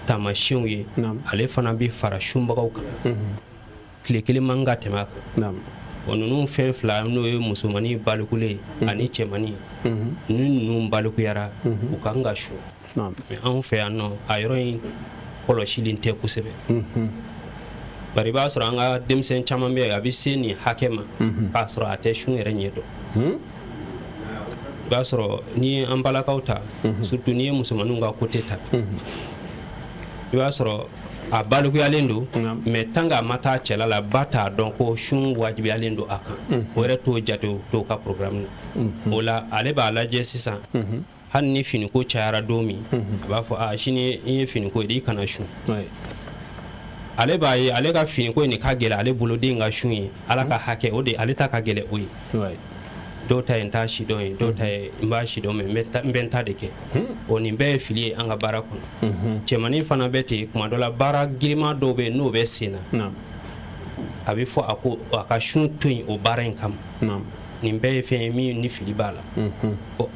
I: taamasiyɛnw ye ale fana bɛ fara sunbagaw kan tile kelen man ka tɛmɛ a kan ninnu fɛn fila n'o ye musomanin balikulen ani cɛmanin ni ninnu balikuyara u kan ka sun mais anw fɛ yan nɔ a yɔrɔ in kɔlɔsilen tɛ kosɛbɛ bari i b'a sɔrɔ an ka denmisɛn caman bɛ yen a bɛ se nin hakɛ ma k'a sɔrɔ a tɛ sun yɛrɛ ɲɛ dɔn i b'a sɔrɔ n'i ye an balakaw ta surtout n'i ye musomaninw ka côté ta i b'a sɔrɔ a balikuyalen don mais tant que a ma taa cɛla la ba t'a dɔn ko sun wajibiyalen don a kan o yɛrɛ t'o jate t'o ka programme na o la ale b'a lajɛ sisan hali ni finiko cayara don min a b'a fɔ sini i ye finiko ye i kana sun ale b'a ye ale ka finiko in ka gɛlɛ ale bolo den ka sun ye ala ka hakɛ o de ale ta ka gɛlɛ o ye dɔw ta ye n t'a si dɔn ye dɔw ta ye n b'a si dɔn mais n bɛ n ta de kɛ nin bɛɛ ye fili ye an ka baara kɔnɔ cɛmannin fana bɛ ten kuma dɔ la baara giriman dɔw bɛ yen n'o bɛ sen na a bɛ fɔ a ka sun to yen o baara in kama nin bɛɛ ye fɛn ye min ni fili b'a la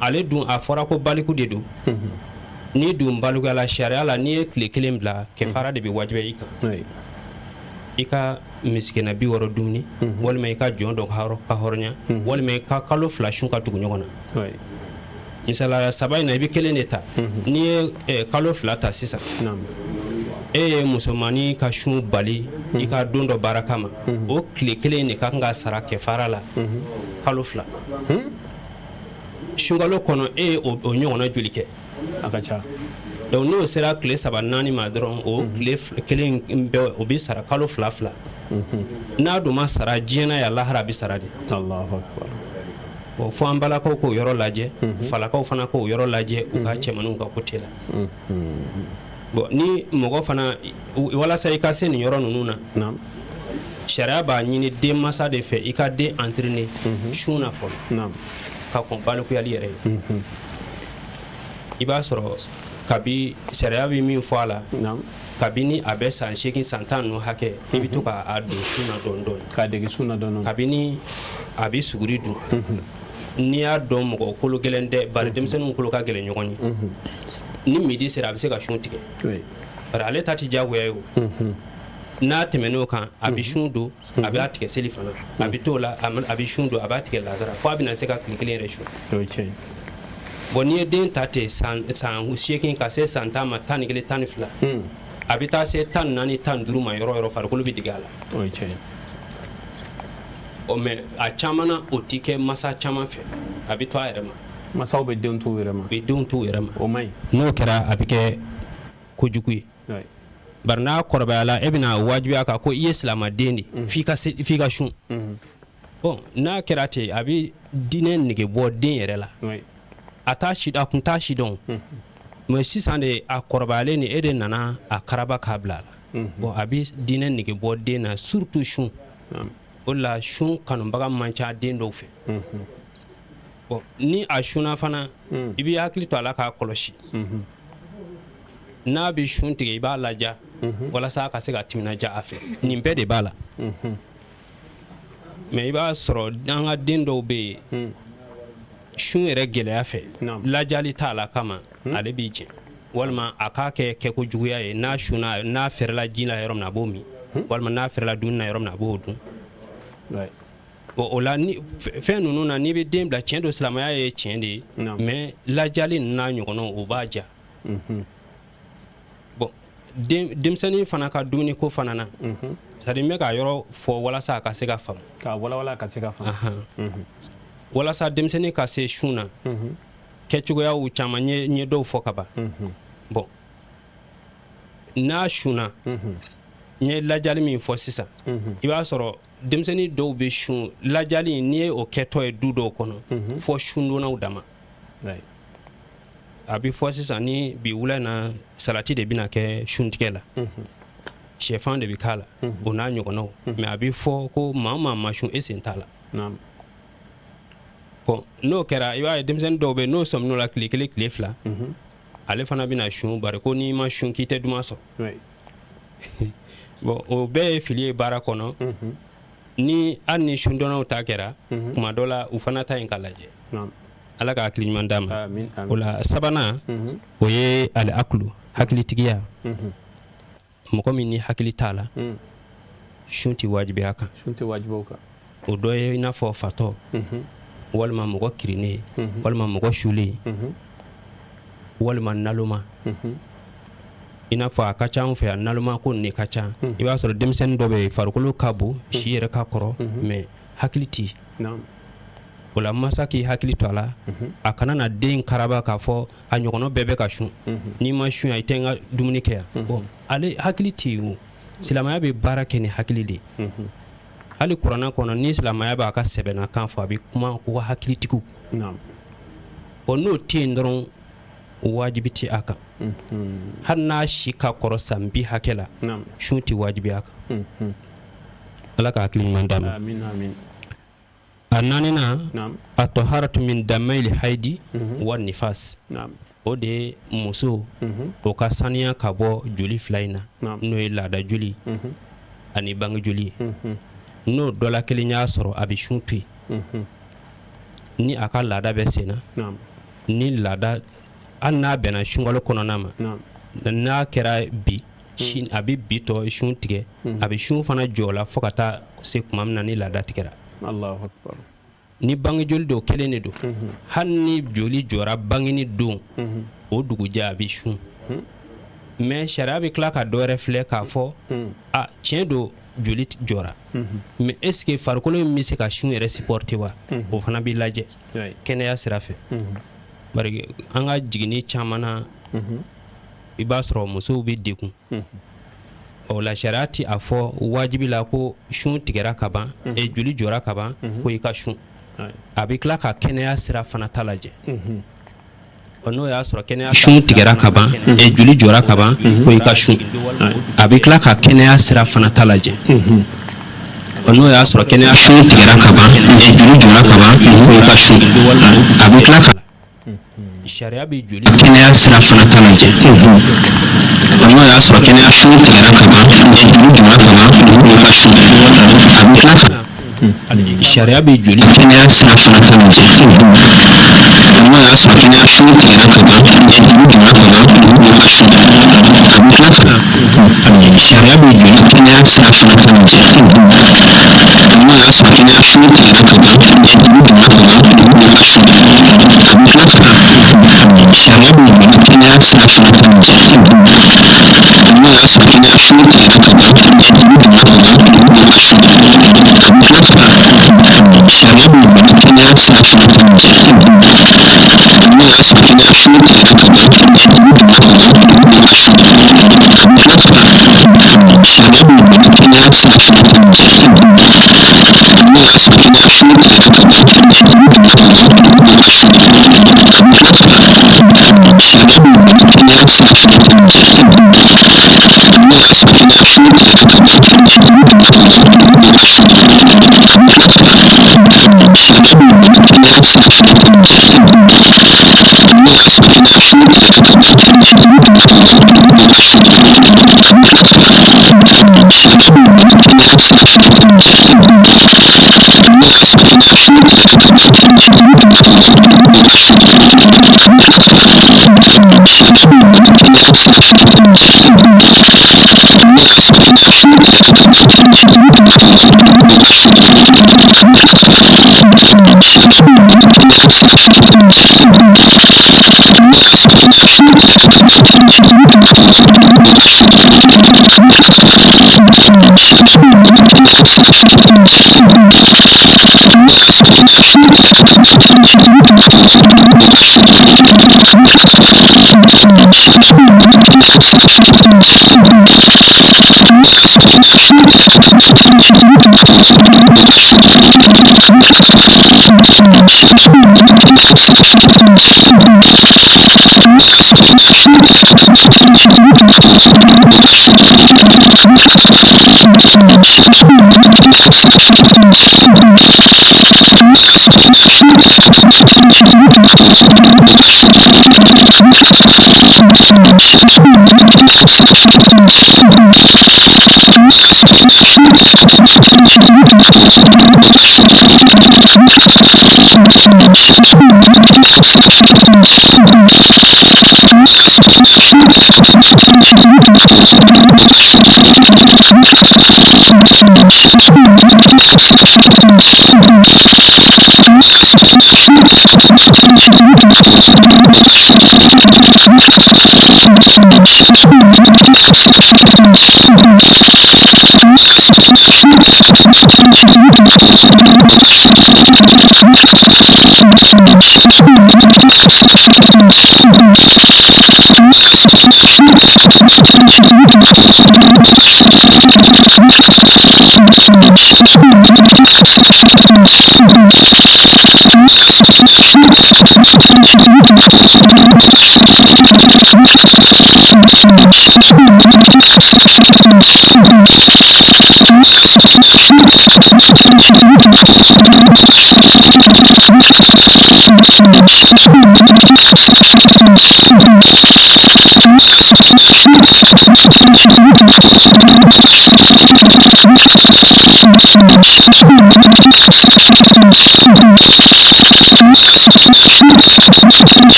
I: ale dun a fɔra ko baliku de don n'i dun balikuya la sariya la n'i ye tile kelen bila kɛfara de bɛ wajibiya i kan i ka misikina 60 dumuni walima i ka jɔn dɔ ka hɔrɔnya walima i ka kalo 2 sun ka tugu ɲɔgɔn na misala 3 in na i bɛ kelen de ta n'i ye kalo 2 ta sisan e ye musomanin ka sun bali i ka don dɔ baara kama o tile kelen de ka kan ka sara kɛfara la kalo 2 sunkalo kɔnɔ e ye o ɲɔgɔnna joli kɛ a ka ca donc n'o sera tile 3-4 ma dɔrɔn o tile kelen bɛɛ o bɛ sara kalo 2 n'a dun ma sara diɲɛna ya lahara a bɛ sara de fo an balakaw k'o yɔrɔ lajɛ falakaw fana k'o yɔrɔ lajɛ u ka cɛmaninw ka côté la bon ni mɔgɔ fana walasa i ka se nin yɔrɔ ninnu na sariya b'a ɲini den masa de fɛ i ka den entraîner sun na fɔlɔ ka kɔn balikuyali yɛrɛ ye i b'a sɔrɔ kabi sariya bɛ min fɔ a la kabini a bɛ san 8 san 10 ninnu hakɛ i bɛ to k'a don sun na dɔɔni dɔɔni k'a dege sun na dɔɔni kabini a bɛ suguri dun n'i y'a dɔn mɔgɔ kolo gɛlɛn tɛ bari denmisɛnninw kolo ka gɛlɛn ɲɔgɔn ye ni midi sera a bɛ se ka sun tigɛ bari ale ta tɛ diyagoya ye o n'a tɛmɛn'o kan a bɛ sun don a b'a tigɛ seli fana a bɛ t'o la a bɛ sun don a b'a tigɛ lazara fo a bɛna se ka tile kelen yɛrɛ sun bon n'i ye den ta ten san 8 ka se san 10 ma 11 12 a bɛ taa se 14 15 ma yɔrɔ yɔrɔ farikolo bɛ digi a la
A: o ye tiɲɛ ye
I: o mais a caman na o tɛ kɛ masa caman fɛ a bɛ to a yɛrɛ ma
A: masaw bɛ denw t'u yɛrɛ ma
I: u bɛ denw t'u yɛrɛ ma
A: o man ɲi
I: n'o kɛra a bɛ kɛ kojugu ye
A: oui
I: bari n'a kɔrɔbayala e bɛna wajibiya kan ko i ye silamɛden de f'i ka sun bon n'a kɛra ten a bɛ diinɛ nege bɔ den yɛrɛ la
A: oui
I: a kun t'a si dɔn mais sisan de a kɔrɔbayalen ni e de nana a karaba k'a bila a la bon a bɛ diinɛ nege bɔ den na surtout sun o la sun kanubaga man ca den dɔw fɛ bon ni a sunna fana i b'i hakili to a la k'a kɔlɔsi n'a bɛ sun tigɛ i b'a laja walasa a ka se ka timinadiya a fɛ nin bɛɛ de b'a la mais i b'a sɔrɔ an ka den dɔw bɛ yen sun yɛrɛ gɛlɛya fɛ lajali t'a la kama ale b'i jɛ walima a k'a kɛ kɛkojuguya ye n'a sunna n'a fɛrɛla ji la yɔrɔ min na a b'o min walima n'a fɛrɛla dumuni na yɔrɔ min na a b'o dun bon o la ni fɛn ninnu na n'i bɛ den bila tiɲɛ don silamɛya ye tiɲɛ de ye mais lajali ninnu n'a ɲɔgɔnnaw o b'a ja bon denmisɛnnin fana ka dumuni ko fana na c'est à dire n bɛ ka yɔrɔ fɔ walasa a ka se ka faamu
A: k'a walawala ka se ka faamu
I: walasa denmisɛnnin ka se sun na kɛcogoyaw caman n ye dɔw fɔ ka ban bon n'a sunna n ye lajali min fɔ sisan i b'a sɔrɔ denmisɛnnin dɔw bɛ sun lajali n'i ye o kɛtɔ ye du dɔw kɔnɔ fɔ sundonnaw dama a bɛ fɔ sisan ni bi wula in na salati de bɛna kɛ suntigɛ la sɛfan de bɛ k'a la o n'a ɲɔgɔnnaw mais a bɛ fɔ ko maa ma sun e sen t'a la bon n'o kɛra i b'a ye denmisɛnnin dɔw bɛ n'o sɔmin'o la tile kelen tile fila ale fana bɛna sun bari ko n'i ma sun k'i tɛ duman sɔrɔ bon o bɛɛ ye fili ye baara kɔnɔ ni hali ni sundɔnnaw ta kɛra kuma dɔ la u fana ta yen ka lajɛ ala ka hakili ɲuman d'a ma o la sabanan o ye al-aklu hakilitigiya mɔgɔ min ni hakili t'a la sun tɛ wajibiya kan o dɔ ye i n'a fɔ fatɔ walima mɔgɔ kirinen walima mɔgɔ sulen walima naloma i n'a fɔ a ka ca an fɛ yan naloma ko nin ka ca i b'a sɔrɔ denmisɛnnin dɔ bɛ farikolo ka bon si yɛrɛ ka kɔrɔ mais hakili tɛ o la masa k'i hakili to a la a kana na den karaba k'a fɔ a ɲɔgɔnna bɛɛ bɛ ka sun n'i ma sun i tɛ n ka dumuni kɛ yan bon ale hakili tɛ yen o silamɛya bɛ baara kɛ ni hakili de ye hali kuranna kɔnɔ ni silamɛya b'a ka sɛbɛnna kan fɔ a bɛ kuma ko hakilitigiw bon n'o tɛ yen dɔrɔn wajibi tɛ a kan hali n'a si ka kɔrɔ san 2 hakɛ la sun tɛ wajibi a kan ala ka hakili ɲuman d'a ma a naanina a taharatu min damayil haidi wa nifas o de ye muso o ka saniya ka bɔ joli fila in na n'o ye laada joli ani bange joli ye n'o dɔ la kelen y'a sɔrɔ a bɛ sun to yen ni a ka laada bɛ sen na ni laada hali n'a bɛnna sunkalo kɔnɔna ma n'a kɛra bi a bɛ bi tɔ sun tigɛ a bɛ sun fana jɔ o la fo ka taa se tuma min na ni laada tigɛra ni bange joli don kelen de don hali ni joli jɔra bangeni don o dugujɛ a bɛ sun mais sariya bɛ tila ka dɔ wɛrɛ filɛ k'a fɔ a tiɲɛ don joli jɔra mais est ce que farikolo in bɛ se ka sun yɛrɛ supporter wa o fana bɛ lajɛ kɛnɛya sira fɛ bari an ka jiginni caman na i b'a sɔrɔ musow bɛ degun o la sariya tɛ a fɔ wajibi la ko sun tigɛra ka ban joli jɔra ka ban ko i ka sun a bɛ tila ka kɛnɛya sira fana ta lajɛ n'o y'a sɔrɔ kɛnɛya sun tigɛra ka ban joli jɔra ka ban ko i ka sun a bɛ tila ka kɛnɛya sira fana ta lajɛ n'o y'a sɔrɔ kɛnɛya sun tigɛra ka ban joli jɔra ka ban ko i ka sun a bɛ tila ka sariya bɛ joli kɛnɛya sira fana ta lajɛ n'o y'a sɔrɔ kɛnɛya sun tigɛra ka ban joli jɔra ka ban ko i ka sun a bɛ tila ka sariya bɛ joli kɛnɛya sira fana ta lajɛ n'o y'a sɔrɔ kɛnɛya sun tigɛra ka ban joli jɔra ka ban ko i ka sun a bɛ tila ka sariya bɛ joli kɛnɛya sira fana ta lajɛ n'o y'a sɔrɔ kɛnɛya sun tigɛra ka ban joli jɔra ka ban ko i ka sun a bɛ tila ka sariya bɛ joli kɛnɛya sira fana ta lajɛ n'o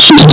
J: Thank you.